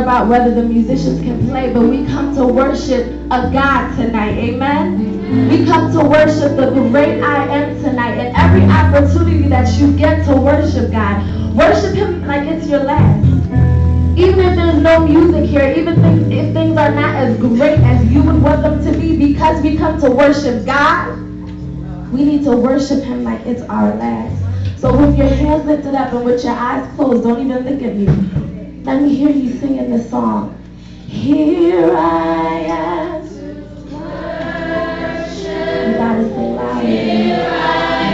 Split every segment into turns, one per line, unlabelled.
about whether the musicians can play, but we come to worship a God tonight. Amen? We come to worship the great I am tonight. And every opportunity that you get to worship God, worship Him like it's your last. Even if there's no music here, even if things are not as great as you would want them to be, because we come to worship God, we need to worship Him like it's our last. So with your hands lifted up and with your eyes closed, don't even look at me. Let me hear you singing this song. Here I am. You gotta sing loud. Here I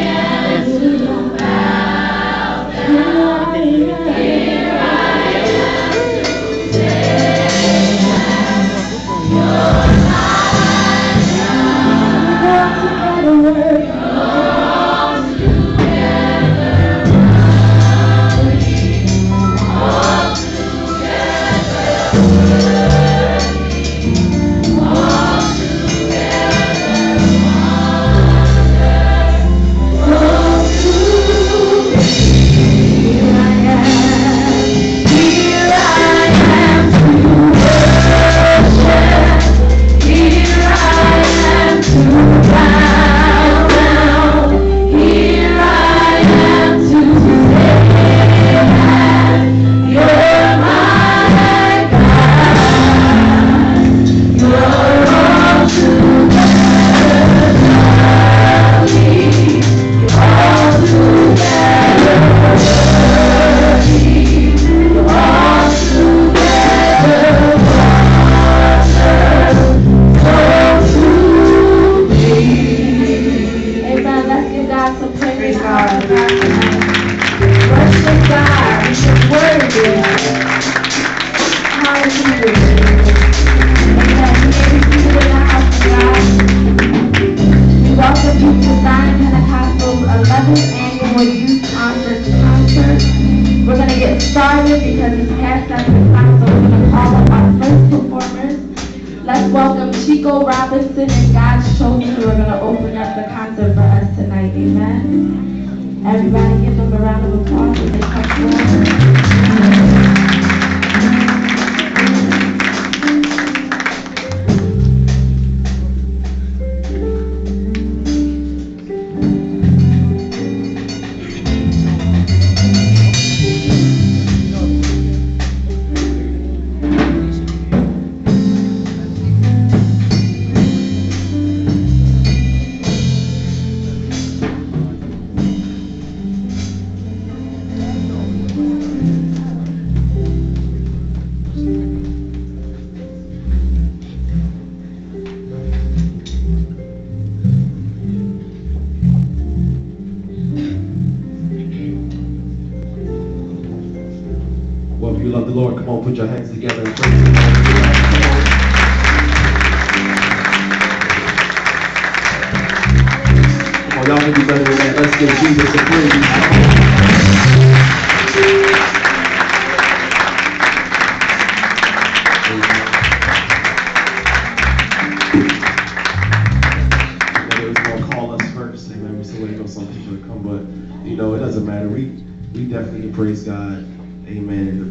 am to bow down. Here I am to say you're my God.
Put your hands together and praise the Lord. Come on, y'all can do better than that. Let's give Jesus a praise. He's gonna call us first. Amen. We still waiting on some people to come, but you know it doesn't matter. We definitely praise God. Amen.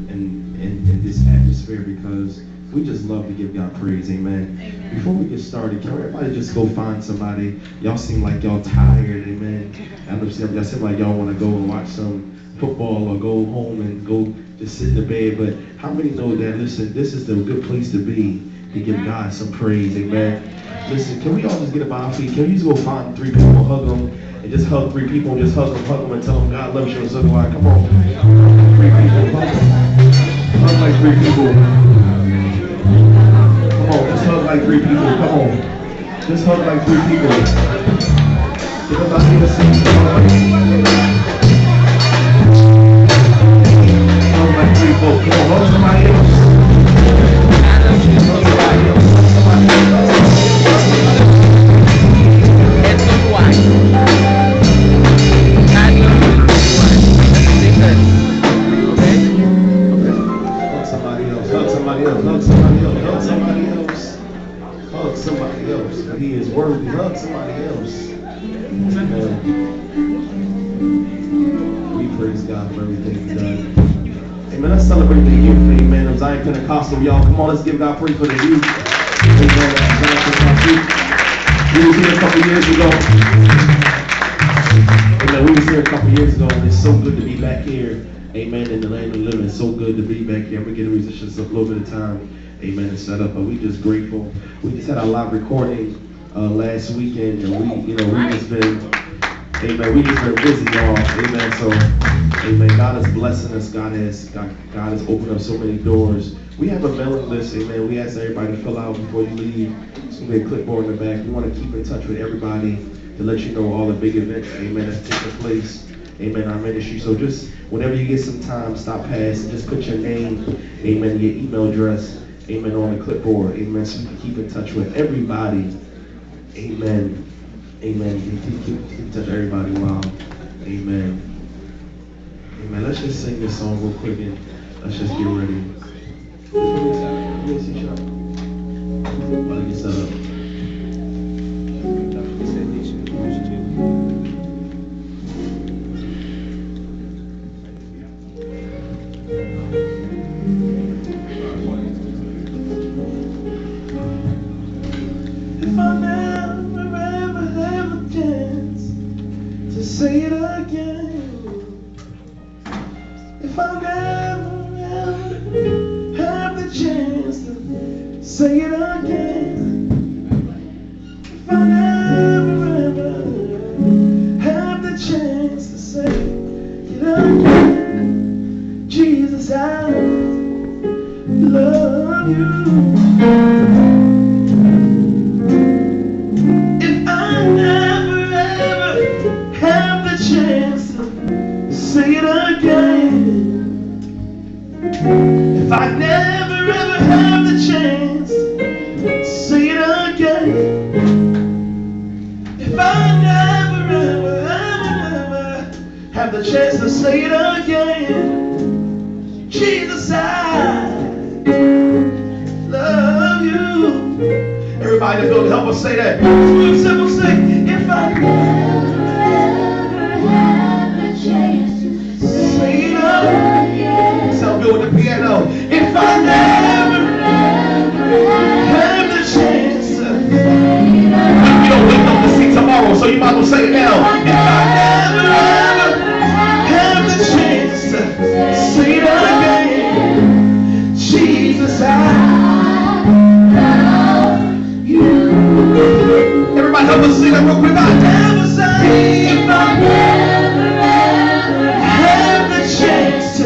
In this atmosphere, because we just love to give God praise. Amen. Before we get started, can everybody just go find somebody? Y'all seem like y'all tired. Amen. I understand. Y'all seem like y'all want to go and watch some football or go home and go just sit in the bed. But how many know that, listen, this is the good place to be, to give God some praise. Amen. Listen, can we all just get up on our feet? Can we just go find 3 people, hug them, and just hug 3 people, and just hug them and tell them God loves you and so do I. Come on. 3 people, hug them. Hug like 3 people. Come on, just hug like 3 people. Come on. Just hug like 3 people. Because I need to see somebody. Hug like 3 folks. Come on, hug somebody else. Hug somebody else. Hug somebody else.
It's not why. I love you.
Hug somebody else. Hug somebody else. Hug somebody else. Hug somebody else. Hug somebody else. He is worthy. Hug somebody else. We praise God for everything He's done. Amen. Let's celebrate the youth. Amen. Of Zion Pentecostal. Y'all, come on. Let's give God praise for the youth. Amen. Zion Pentecostal. We was here a couple years ago. Amen. We was here a couple years ago, and it's so good to be back here. Amen. In the land of the living. It's so good to be back here. I'm going to get the musicians a little bit of time. Amen. And set up. But we just grateful. We just had a live recording last weekend, and we just been, amen, we just been busy, y'all. Amen. So, amen, God is blessing us. God has opened up so many doors. We have a mailing list, amen. We ask everybody to fill out before you leave. It's going to be a clipboard in the back. We want to keep in touch with everybody to let you know all the big events, amen, that's taking place, amen, our ministry. So just whenever you get some time, stop past and just put your name, amen, your email address, amen, on the clipboard, amen, so you can keep in touch with everybody. Amen. Amen. Keep in touch with everybody. Wow. Amen. Amen. Let's just sing this song real quick and let's just get ready. While you get set up. If I never ever have a chance to say it again, if I never ever have the chance to say it again, if I never ever have the chance to say it again, Jesus, I love you. Say it again. If I never ever have the chance, say it again. If I never ever have the chance to say it again, Jesus, I love you. Everybody in the building, help us say that. It's real simple. Say, if I never sound good with the piano. If I never have the chance, you don't wake up to see tomorrow, so you might as well say it now. If I never have the chance to say it again, Jesus, I love you. Everybody help us sing that real quick. I never say if I never have the chance to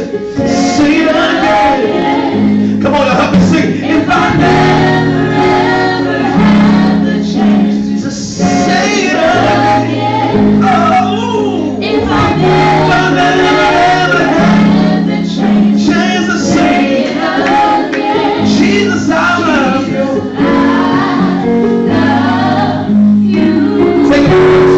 say it again. Come on, help me sing. If I never ever have the chance to say it again. Oh, if I never ever have the chance to say it again. Jesus, I love you. I love you. Sing it.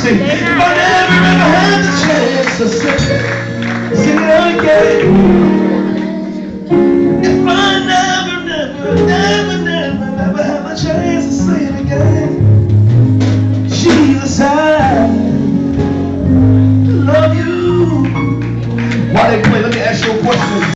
mercy.